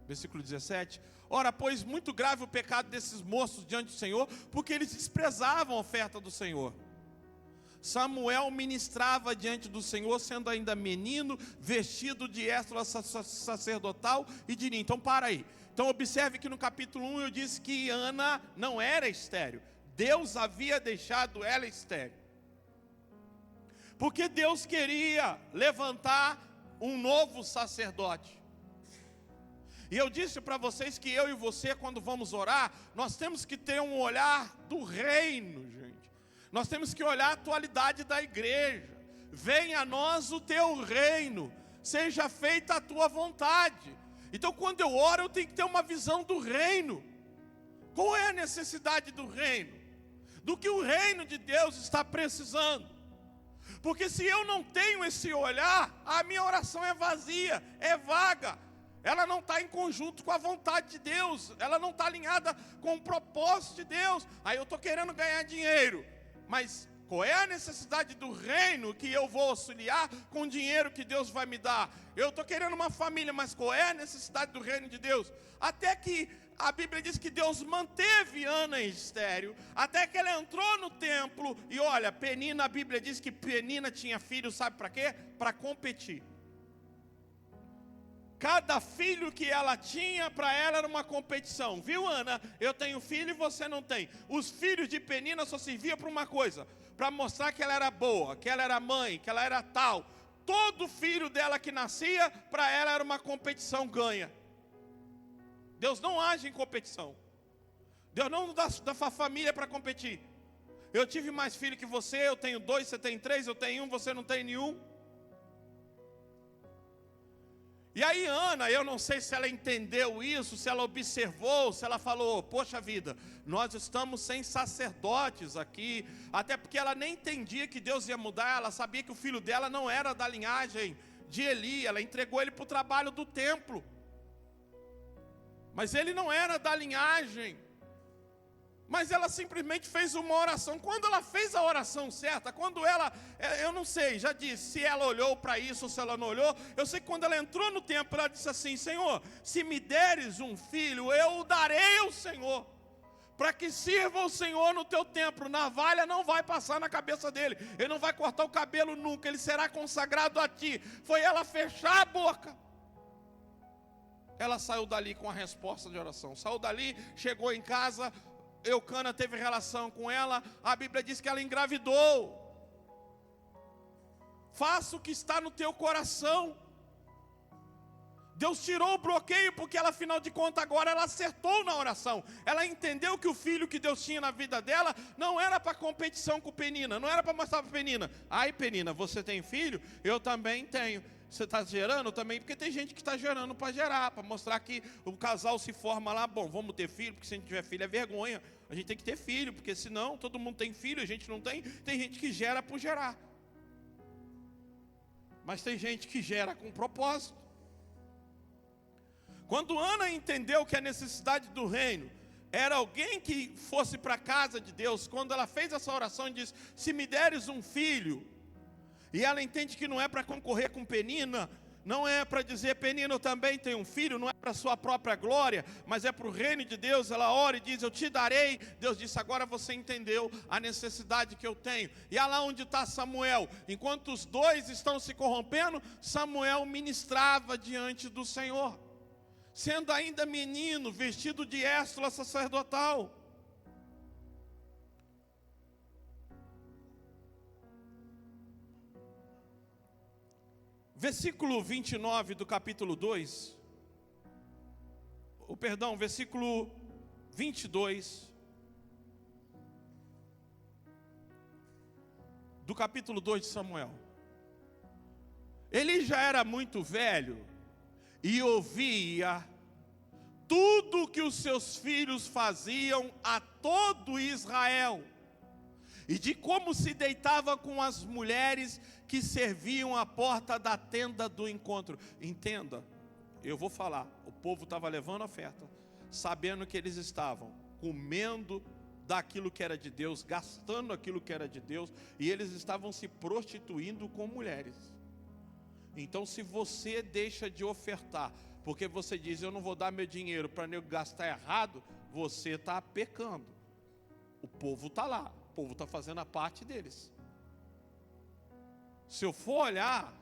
Versículo 17. Ora, pois muito grave o pecado desses moços diante do Senhor, porque eles desprezavam a oferta do Senhor. Samuel ministrava diante do Senhor, sendo ainda menino, vestido de éstola sacerdotal e de linho. Então para aí. Então observe que no capítulo 1 eu disse que Ana não era estéril. Deus havia deixado ela estéril. Porque Deus queria levantar um novo sacerdote. E eu disse para vocês que eu e você, quando vamos orar, nós temos que ter um olhar do reino, gente. Nós temos que olhar a atualidade da igreja. Venha a nós o teu reino, seja feita a tua vontade. Então quando eu oro, eu tenho que ter uma visão do reino. Qual é a necessidade do reino? Do que o reino de Deus está precisando. Porque se eu não tenho esse olhar, a minha oração é vazia, é vaga. Ela não está em conjunto com a vontade de Deus. Ela não está alinhada com o propósito de Deus. Aí eu estou querendo ganhar dinheiro. Mas qual é a necessidade do reino que eu vou auxiliar com o dinheiro que Deus vai me dar? Eu estou querendo uma família, mas qual é a necessidade do reino de Deus? Até que a Bíblia diz que Deus manteve Ana estéril, até que ela entrou no templo, e olha, Penina, a Bíblia diz que Penina tinha filho, sabe para quê? Para competir. Cada filho que ela tinha, para ela era uma competição. Viu, Ana? Eu tenho filho e você não tem. Os filhos de Penina só serviam para uma coisa, para mostrar que ela era boa, que ela era mãe, que ela era tal. Todo filho dela que nascia, para ela era uma competição ganha. Deus não age em competição. Deus não dá família para competir. Eu tive mais filho que você, eu tenho 2, você tem 3, eu tenho 1, você não tem nenhum. E aí Ana, eu não sei se ela entendeu isso, se ela observou, se ela falou, poxa vida, nós estamos sem sacerdotes aqui. Até porque ela nem entendia que Deus ia mudar, ela sabia que o filho dela não era da linhagem de Eli, ela entregou ele para o trabalho do templo. Mas ele não era da linhagem. Mas ela simplesmente fez uma oração. Quando ela fez a oração certa, quando ela, eu não sei, já disse, se ela olhou para isso ou se ela não olhou. Eu sei que quando ela entrou no templo, ela disse assim, Senhor, se me deres um filho, eu o darei ao Senhor, para que sirva o Senhor no teu templo. Navalha não vai passar na cabeça dele, ele não vai cortar o cabelo nunca, ele será consagrado a ti. Foi ela fechar a boca. Ela saiu dali com a resposta de oração. Saiu dali, chegou em casa, Eucana teve relação com ela. A Bíblia diz que ela engravidou. Faça o que está no teu coração. Deus tirou o bloqueio, porque ela, afinal de contas, agora ela acertou na oração. Ela entendeu que o filho que Deus tinha na vida dela não era para competição com Penina, não era para mostrar para Penina. Ai, Penina, você tem filho? Eu também tenho. Você está gerando também? Porque tem gente que está gerando para gerar, para mostrar que o casal se forma lá. Bom, vamos ter filho, porque se a gente tiver filho é vergonha. A gente tem que ter filho, porque senão todo mundo tem filho, a gente não tem. Tem gente que gera por gerar. Mas tem gente que gera com propósito. Quando Ana entendeu que a necessidade do reino era alguém que fosse para a casa de Deus, quando ela fez essa oração e disse, se me deres um filho, e ela entende que não é para concorrer com Penina, não é para dizer, Penina, eu também tenho um filho, não é para a sua própria glória, mas é para o reino de Deus. Ela ora e diz, eu te darei. Deus disse, agora você entendeu a necessidade que eu tenho. E é lá onde está Samuel. Enquanto os dois estão se corrompendo, Samuel ministrava diante do Senhor, sendo ainda menino, vestido de éstula sacerdotal. Versículo 29 do capítulo 2, versículo 22 do capítulo 2 de Samuel. Ele já era muito velho e ouvia tudo que os seus filhos faziam a todo Israel, e de como se deitava com as mulheres que serviam à porta da tenda do encontro. Entenda, eu vou falar, o povo estava levando oferta, sabendo que eles estavam comendo daquilo que era de Deus, gastando aquilo que era de Deus, e eles estavam se prostituindo com mulheres. Então, se você deixa de ofertar, porque você diz, eu não vou dar meu dinheiro para nego gastar errado, você está pecando. O povo está lá, o povo está fazendo a parte deles. Se eu for olhar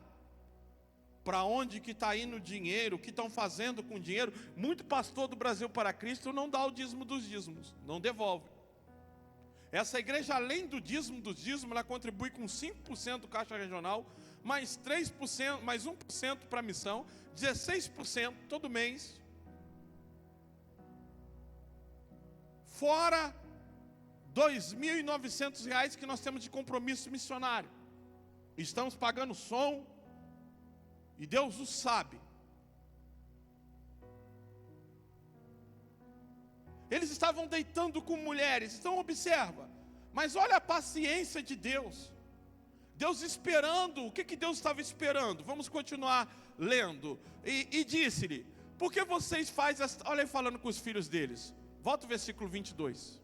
para onde que está indo o dinheiro, o que estão fazendo com o dinheiro, muito pastor do Brasil para Cristo não dá o dízimo dos dízimos, não devolve. Essa igreja, além do dízimo dos dízimos, ela contribui com 5% do caixa regional, mais 3%, mais 1% para a missão, 16% todo mês. Fora R$2.900 que nós temos de compromisso missionário. Estamos pagando som, e Deus o sabe. Eles estavam deitando com mulheres, então observa. Mas olha a paciência de Deus. Deus esperando, o que Deus estava esperando? Vamos continuar lendo. E disse-lhe, por que vocês fazem esta... Olha ele falando com os filhos deles. Volta o versículo 22.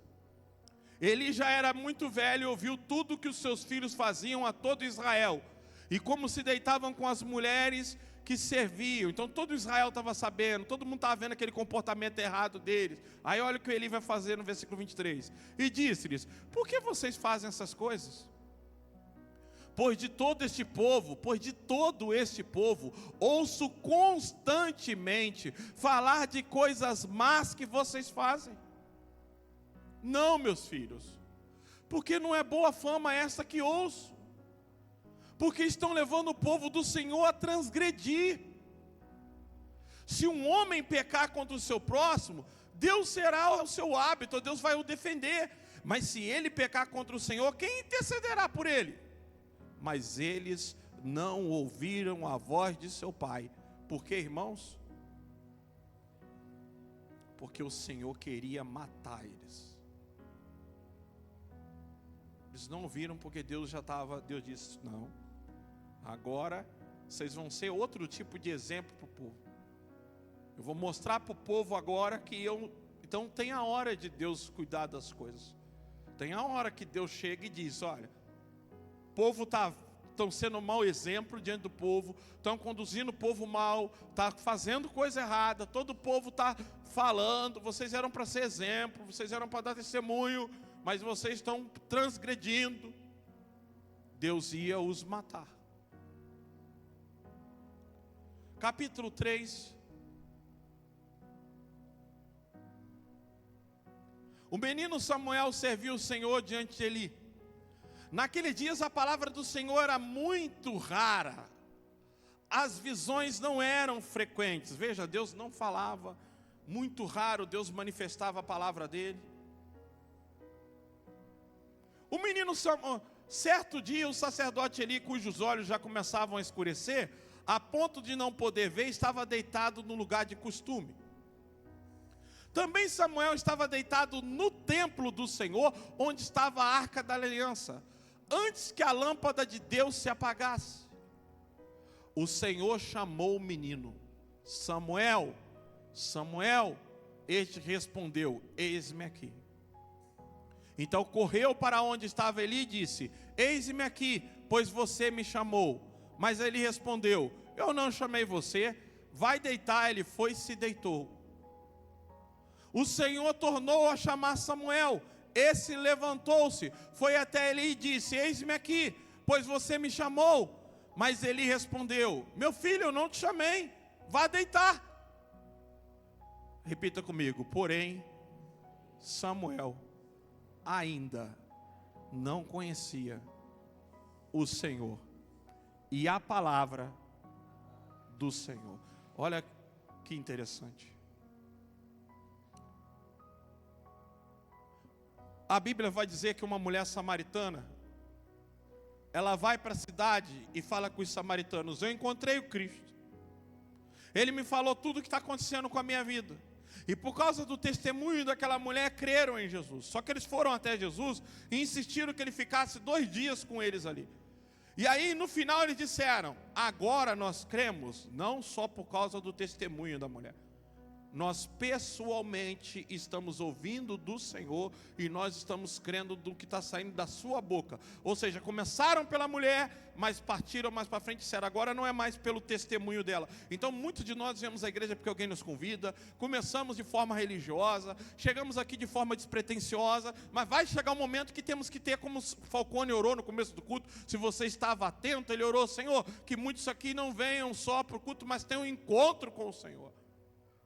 Ele já era muito velho e ouviu tudo que os seus filhos faziam a todo Israel, e como se deitavam com as mulheres que serviam. Então todo Israel estava sabendo, todo mundo estava vendo aquele comportamento errado deles. Aí olha o que Eli vai fazer no versículo 23. E disse-lhes: por que vocês fazem essas coisas? Pois de todo este povo, ouço constantemente falar de coisas más que vocês fazem. Não, meus filhos, porque não é boa fama essa que ouço, porque estão levando o povo do Senhor a transgredir. Se um homem pecar contra o seu próximo, Deus será o seu hábito, Deus vai o defender. Mas se ele pecar contra o Senhor, quem intercederá por ele? Mas eles não ouviram a voz de seu pai. Por quê, irmãos? Porque o Senhor queria matar eles. Eles não ouviram porque Deus disse: não, agora vocês vão ser outro tipo de exemplo para o povo. Eu vou mostrar para o povo agora então tem a hora de Deus cuidar das coisas. Tem a hora que Deus chega e diz: olha, o povo estão sendo um mau exemplo diante do povo, estão conduzindo o povo mal, está fazendo coisa errada, todo o povo está falando, vocês eram para ser exemplo, vocês eram para dar testemunho, mas vocês estão transgredindo. Deus ia os matar. Capítulo 3. O menino Samuel serviu o Senhor diante de Eli. Naqueles dias a palavra do Senhor era muito rara. As visões não eram frequentes. Veja, Deus não falava. Muito raro Deus manifestava a palavra dele. O menino Samuel, certo dia o sacerdote Eli, cujos olhos já começavam a escurecer, a ponto de não poder ver, estava deitado no lugar de costume. Também Samuel estava deitado no templo do Senhor, onde estava a arca da aliança, antes que a lâmpada de Deus se apagasse. O Senhor chamou o menino: Samuel, Samuel. Este respondeu: eis-me aqui. Então correu para onde estava Eli e disse: eis-me aqui, pois você me chamou. Mas ele respondeu: eu não chamei você, vai deitar. Ele foi e se deitou. O Senhor tornou a chamar Samuel. Esse levantou-se, foi até Eli e disse: eis-me aqui, pois você me chamou. Mas Eli respondeu: meu filho, eu não te chamei, vá deitar. Repita comigo: porém, Samuel ainda não conhecia o Senhor e a palavra do Senhor. Olha que interessante. A Bíblia vai dizer que uma mulher samaritana, ela vai para a cidade e fala com os samaritanos: eu encontrei o Cristo, ele me falou tudo o que está acontecendo com a minha vida. E por causa do testemunho daquela mulher, creram em Jesus. Só que eles foram até Jesus e insistiram que ele ficasse 2 dias com eles ali. E aí no final eles disseram: agora nós cremos, não só por causa do testemunho da mulher. Nós pessoalmente estamos ouvindo do Senhor e nós estamos crendo do que está saindo da sua boca. Ou seja, começaram pela mulher, mas partiram mais para frente e disseram: agora não é mais pelo testemunho dela. Então muitos de nós viemos à igreja porque alguém nos convida, começamos de forma religiosa, chegamos aqui de forma despretensiosa, mas vai chegar um momento que temos que ter, como Falcone orou no começo do culto, se você estava atento, ele orou: Senhor, que muitos aqui não venham só para o culto, mas tenham um encontro com o Senhor.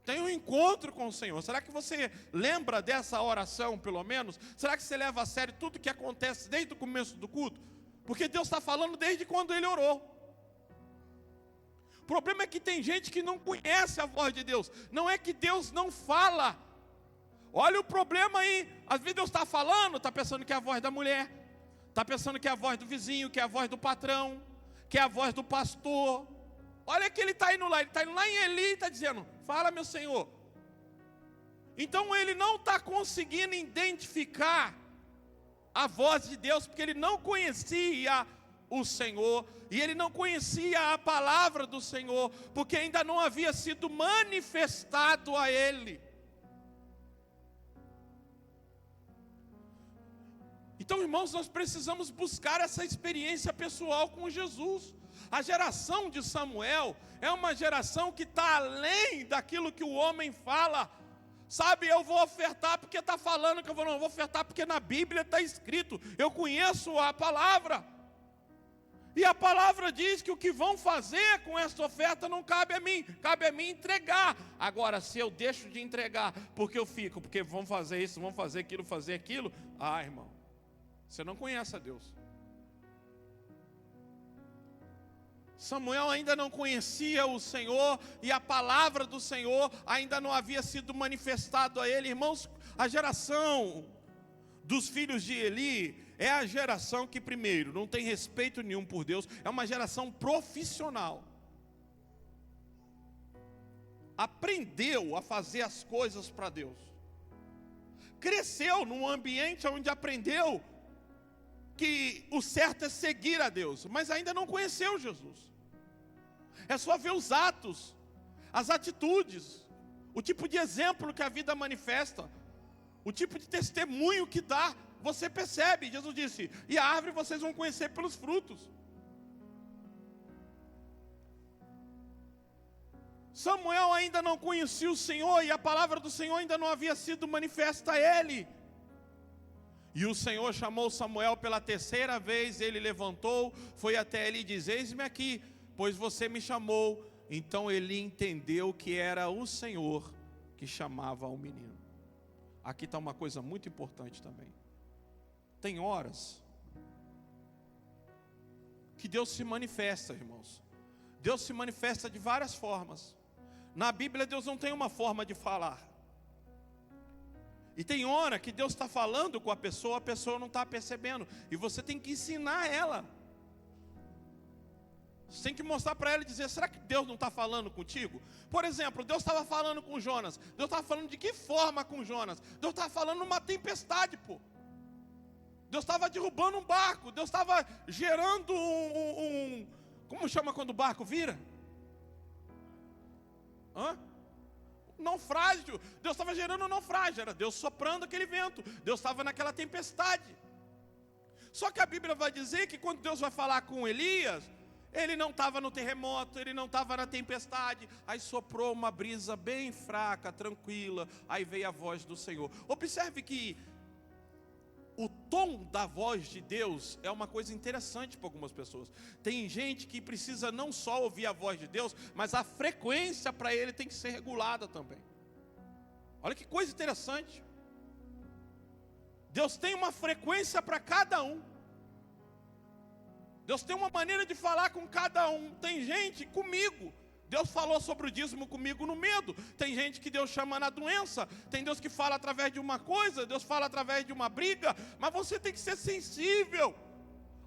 Tem um encontro com o Senhor. Será que você lembra dessa oração, pelo menos? Será que você leva a sério tudo que acontece desde o começo do culto? Porque Deus está falando desde quando ele orou. O problema é que tem gente que não conhece a voz de Deus. Não é que Deus não fala. Olha o problema aí. Às vezes Deus está falando, está pensando que é a voz da mulher, está pensando que é a voz do vizinho, que é a voz do patrão, que é a voz do pastor. Olha que ele está indo lá em Eli e está dizendo: fala, meu Senhor. Então ele não está conseguindo identificar a voz de Deus, porque ele não conhecia o Senhor, e ele não conhecia a palavra do Senhor, porque ainda não havia sido manifestado a ele. Então, irmãos, nós precisamos buscar essa experiência pessoal com Jesus. A geração de Samuel é uma geração que está além daquilo que o homem fala. Sabe, eu vou ofertar porque está falando que eu não vou ofertar porque na Bíblia está escrito. Eu conheço a palavra. E a palavra diz que o que vão fazer com essa oferta não cabe a mim entregar. Agora, se eu deixo de entregar porque eu fico, porque vão fazer isso, vão fazer aquilo, irmão, você não conhece a Deus. Samuel ainda não conhecia o Senhor e a palavra do Senhor ainda não havia sido manifestado a ele. Irmãos, a geração dos filhos de Eli é a geração que, primeiro, não tem respeito nenhum por Deus, é uma geração profissional. Aprendeu a fazer as coisas para Deus. Cresceu num ambiente onde aprendeu que o certo é seguir a Deus, mas ainda não conheceu Jesus. É só ver os atos, as atitudes, o tipo de exemplo que a vida manifesta, o tipo de testemunho que dá, você percebe. Jesus disse, e a árvore vocês vão conhecer pelos frutos. Samuel ainda não conhecia o Senhor e a palavra do Senhor ainda não havia sido manifesta a ele. E o Senhor chamou Samuel pela terceira vez, ele levantou, foi até ele e disse, eis-me aqui, pois você me chamou. Então ele entendeu que era o Senhor que chamava o menino. Aqui está uma coisa muito importante também. Tem horas que Deus se manifesta, irmãos. Deus se manifesta de várias formas. Na Bíblia Deus não tem uma forma de falar. E tem hora que Deus está falando com a pessoa não está percebendo. E você tem que ensinar ela. Você tem que mostrar para ela e dizer, será que Deus não está falando contigo? Por exemplo, Deus estava falando com Jonas. Deus estava falando de que forma com Jonas? Deus estava falando numa tempestade, pô. Deus estava derrubando um barco. Deus estava gerando como chama quando o barco vira? Naufrágio. Deus estava gerando um naufrágio. Era Deus soprando aquele vento. Deus estava naquela tempestade. Só que a Bíblia vai dizer que quando Deus vai falar com Elias, ele não estava no terremoto, ele não estava na tempestade. Aí soprou uma brisa bem fraca, tranquila. Aí veio a voz do Senhor. Observe que o tom da voz de Deus é uma coisa interessante para algumas pessoas. Tem gente que precisa não só ouvir a voz de Deus, mas a frequência para ele tem que ser regulada também. Olha que coisa interessante. Deus tem uma frequência para cada um. Deus tem uma maneira de falar com cada um. Tem gente comigo. Deus falou sobre o dízimo comigo no medo. Tem gente que Deus chama na doença. Tem Deus que fala através de uma coisa. Deus fala através de uma briga. Mas você tem que ser sensível.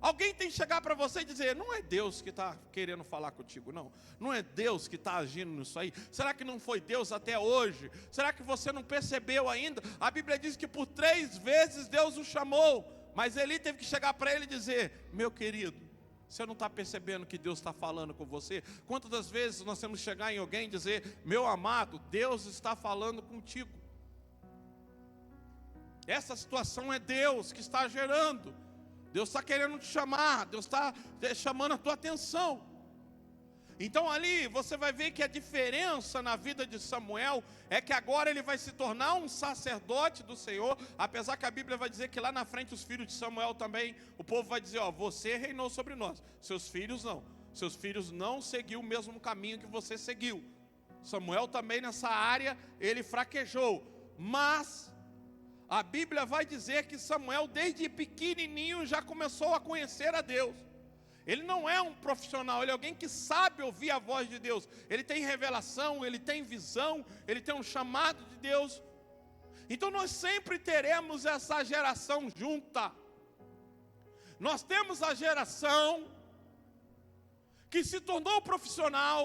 Alguém tem que chegar para você e dizer, não é Deus que está querendo falar contigo, não. Não é Deus que está agindo nisso aí. Será que não foi Deus até hoje? Será que você não percebeu ainda? A Bíblia diz que por 3 vezes Deus o chamou. Mas Eli teve que chegar para ele e dizer, meu querido, você não está percebendo que Deus está falando com você? Quantas das vezes nós temos que chegar em alguém e dizer, meu amado, Deus está falando contigo. Essa situação é Deus que está gerando. Deus está querendo te chamar, Deus está chamando a tua atenção. Então ali você vai ver que a diferença na vida de Samuel é que agora ele vai se tornar um sacerdote do Senhor, apesar que a Bíblia vai dizer que lá na frente os filhos de Samuel também, o povo vai dizer, você reinou sobre nós, seus filhos não seguiu o mesmo caminho que você seguiu. Samuel também nessa área, ele fraquejou, mas a Bíblia vai dizer que Samuel desde pequenininho já começou a conhecer a Deus. Ele não é um profissional, ele é alguém que sabe ouvir a voz de Deus. Ele tem revelação, ele tem visão, ele tem um chamado de Deus. Então nós sempre teremos essa geração junta. Nós temos a geração que se tornou profissional,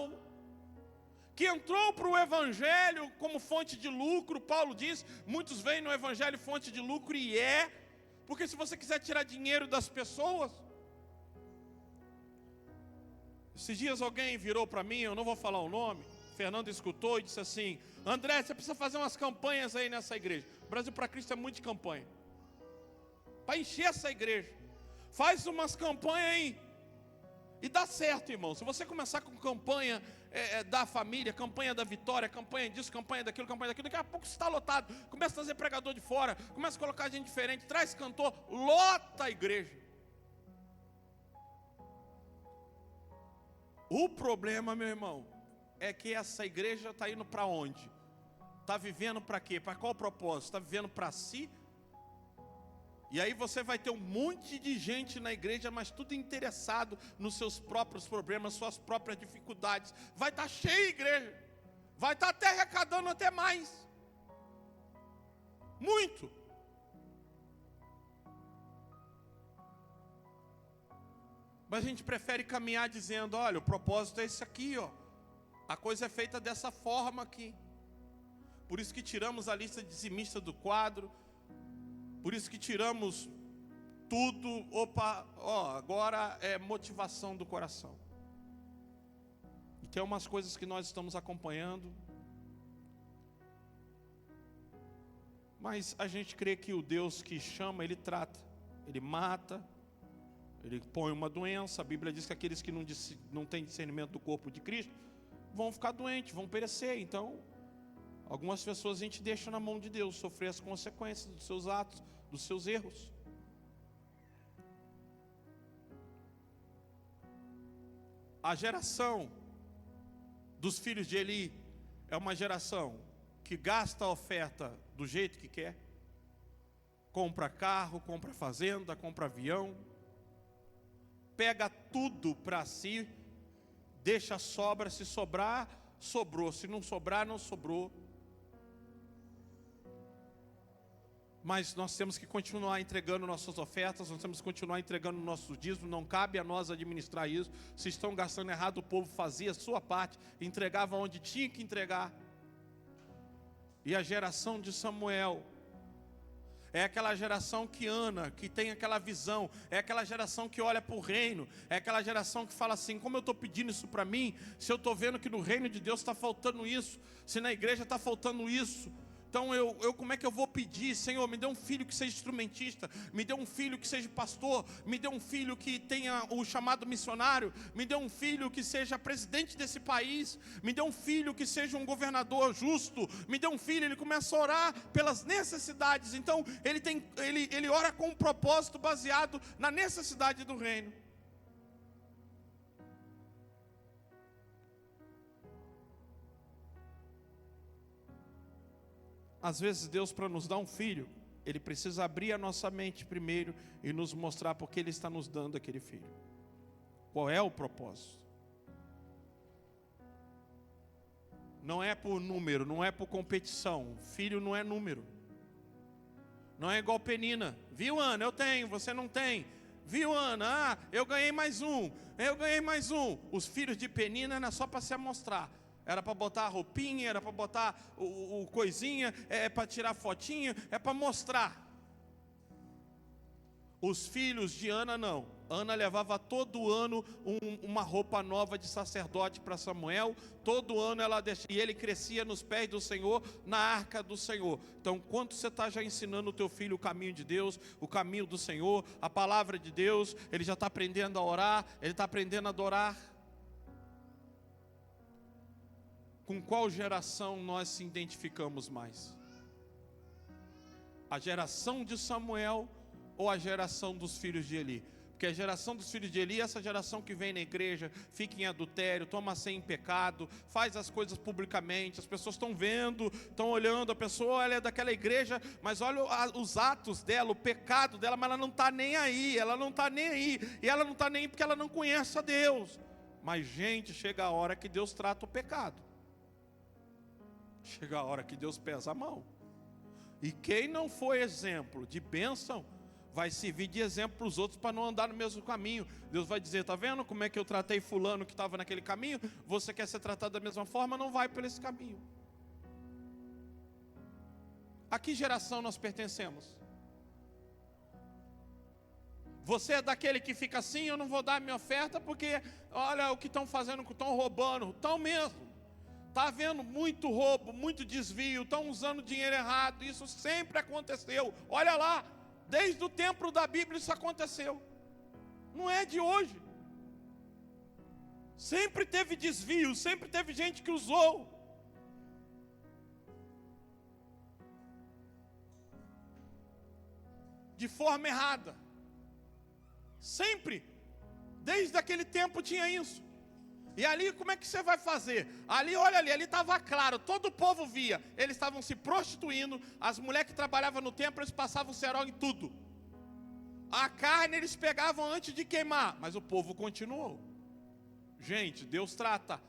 que entrou para o Evangelho como fonte de lucro. Paulo diz, muitos veem no Evangelho fonte de lucro, e porque se você quiser tirar dinheiro das pessoas. Esses dias alguém virou para mim, eu não vou falar o nome, Fernando escutou e disse assim, André, você precisa fazer umas campanhas aí nessa igreja. O Brasil para Cristo é muito de campanha. para encher essa igreja. Faz umas campanhas aí. E dá certo, irmão. Se você começar com campanha da família, campanha da vitória, campanha disso, campanha daquilo, daqui a pouco está lotado. Começa a trazer pregador de fora, começa a colocar gente diferente, traz cantor, lota a igreja. O problema, meu irmão, é que essa igreja está indo para onde? Está vivendo para quê? Para qual propósito? Está vivendo para si? E aí você vai ter um monte de gente na igreja, mas tudo interessado nos seus próprios problemas, suas próprias dificuldades. Vai estar cheia a igreja. Vai estar até arrecadando até mais. Muito. Mas a gente prefere caminhar dizendo, olha, o propósito é esse aqui, ó. A coisa é feita dessa forma aqui. Por isso que tiramos a lista dizimista do quadro. Por isso que tiramos tudo. Agora é motivação do coração. E tem umas coisas que nós estamos acompanhando. Mas a gente crê que o Deus que chama, Ele trata. Ele mata. Ele põe uma doença. A Bíblia diz que aqueles que não têm discernimento do corpo de Cristo vão ficar doentes, vão perecer. Então, algumas pessoas a gente deixa na mão de Deus sofrer as consequências dos seus atos, dos seus erros. A geração dos filhos de Eli é uma geração que gasta a oferta do jeito que quer. Compra carro, compra fazenda, compra avião. Pega tudo para si, deixa sobra, se sobrar, sobrou, se não sobrar, não sobrou. Mas nós temos que continuar entregando nossas ofertas, nós temos que continuar entregando nossos dízimos, não cabe a nós administrar isso. Se estão gastando errado, o povo fazia a sua parte, entregava onde tinha que entregar. E a geração de Samuel é aquela geração que Ana, que tem aquela visão, é aquela geração que olha para o reino, é aquela geração que fala assim, como eu estou pedindo isso para mim, se eu estou vendo que no reino de Deus está faltando isso, se na igreja está faltando isso, então eu como é que eu vou pedir? Senhor, me dê um filho que seja instrumentista, me dê um filho que seja pastor, me dê um filho que tenha o chamado missionário, me dê um filho que seja presidente desse país, me dê um filho que seja um governador justo, me dê um filho. Ele começa a orar pelas necessidades. Então ele ora com um propósito baseado na necessidade do reino. Às vezes Deus, para nos dar um filho, Ele precisa abrir a nossa mente primeiro e nos mostrar porque Ele está nos dando aquele filho. Qual é o propósito? Não é por número, não é por competição. Filho não é número. Não é igual Penina. Viu, Ana? Eu tenho, você não tem. Viu, Ana? Ah, eu ganhei mais um. Eu ganhei mais um. Os filhos de Penina era só para se amostrar. Era para botar a roupinha, era para botar o coisinha, é para tirar fotinha, é para mostrar. Os filhos de Ana não. Ana levava todo ano uma roupa nova de sacerdote para Samuel. Todo ano ela deixava, e ele crescia nos pés do Senhor, na arca do Senhor. Então, quanto você está já ensinando o teu filho o caminho de Deus, o caminho do Senhor, a palavra de Deus, ele já está aprendendo a orar, ele está aprendendo a adorar. Com qual geração nós se identificamos mais? A geração de Samuel ou a geração dos filhos de Eli? Porque a geração dos filhos de Eli é essa geração que vem na igreja, fica em adultério, toma ceia em pecado, faz as coisas publicamente, as pessoas estão vendo, estão olhando, a pessoa ela é daquela igreja, mas olha os atos dela, o pecado dela, mas ela não está nem aí, ela não está nem aí, e ela não está nem aí porque ela não conhece a Deus. Mas gente, chega a hora que Deus trata o pecado. Chega a hora que Deus pesa a mão. E quem não foi exemplo de bênção, vai servir de exemplo para os outros para não andar no mesmo caminho. Deus vai dizer, está vendo como é que eu tratei fulano que estava naquele caminho? Você quer ser tratado da mesma forma? Não vai por esse caminho. A que geração nós pertencemos? Você é daquele que fica assim, eu não vou dar a minha oferta porque olha o que estão fazendo, estão roubando, estão mesmo. Está havendo muito roubo, muito desvio, estão usando dinheiro errado, isso sempre aconteceu, olha lá. Desde o tempo da Bíblia isso aconteceu. Não é de hoje. Sempre teve desvio, sempre teve gente que usou. De forma errada. Sempre. Desde aquele tempo tinha isso. E ali como é que você vai fazer? Ali, olha ali estava claro, todo o povo via. Eles estavam se prostituindo, as mulheres que trabalhavam no templo, eles passavam cerol em tudo. A carne eles pegavam antes de queimar, mas o povo continuou. Gente, Deus trata,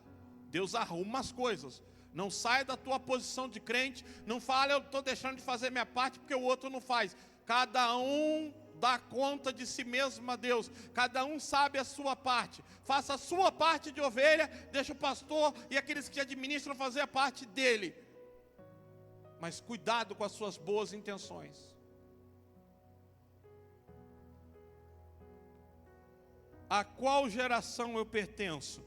Deus arruma as coisas. Não sai da tua posição de crente, não fala eu estou deixando de fazer minha parte porque o outro não faz. Cada um dá conta de si mesmo a Deus. Cada um sabe a sua parte. Faça a sua parte de ovelha, deixa o pastor e aqueles que administram fazer a parte dele. Mas cuidado com as suas boas intenções. A qual geração eu pertenço?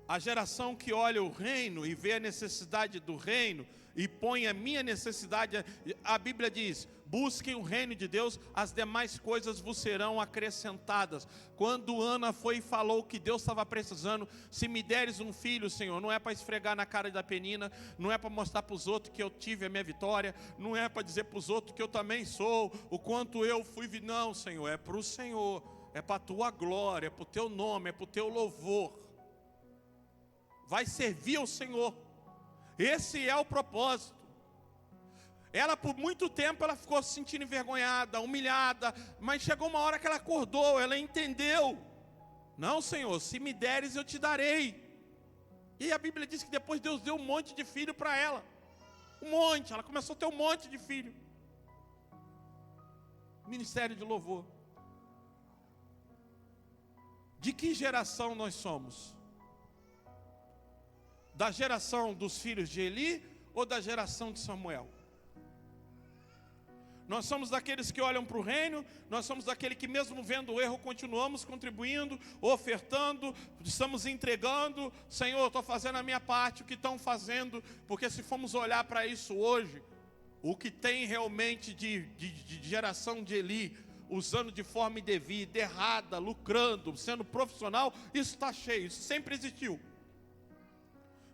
A geração que olha o reino e vê a necessidade do reino e põe a minha necessidade. A Bíblia diz: busquem o reino de Deus, as demais coisas vos serão acrescentadas. Quando Ana foi e falou que Deus estava precisando: se me deres um filho, Senhor, não é para esfregar na cara da Penina, não é para mostrar para os outros que eu tive a minha vitória, não é para dizer para os outros que eu também sou, o quanto eu fui, não, Senhor, é para o Senhor, é para a tua glória, é para o teu nome, é para o teu louvor. Vai servir ao Senhor. Esse é o propósito. Ela por muito tempo ela ficou se sentindo envergonhada, humilhada, mas chegou uma hora que ela acordou, ela entendeu. Não, Senhor, se me deres eu te darei. E a Bíblia diz que depois Deus deu um monte de filho para ela. Um monte, ela começou a ter um monte de filho. Ministério de louvor. De que geração nós somos? Da geração dos filhos de Eli ou da geração de Samuel? Nós somos daqueles que olham para o reino, nós somos daquele que mesmo vendo o erro, continuamos contribuindo, ofertando, estamos entregando. Senhor, estou fazendo a minha parte, o que estão fazendo, porque se formos olhar para isso hoje, o que tem realmente de geração de Eli, usando de forma indevida, errada, lucrando, sendo profissional, isso está cheio, isso sempre existiu.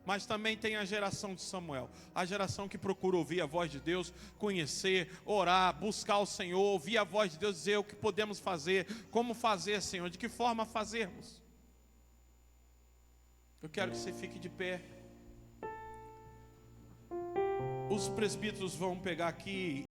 Mas também tem a geração de Samuel, a geração que procura ouvir a voz de Deus, conhecer, orar, buscar o Senhor, ouvir a voz de Deus, dizer o que podemos fazer, como fazer, Senhor, de que forma fazermos. Eu quero que você fique de pé. Os presbíteros vão pegar aqui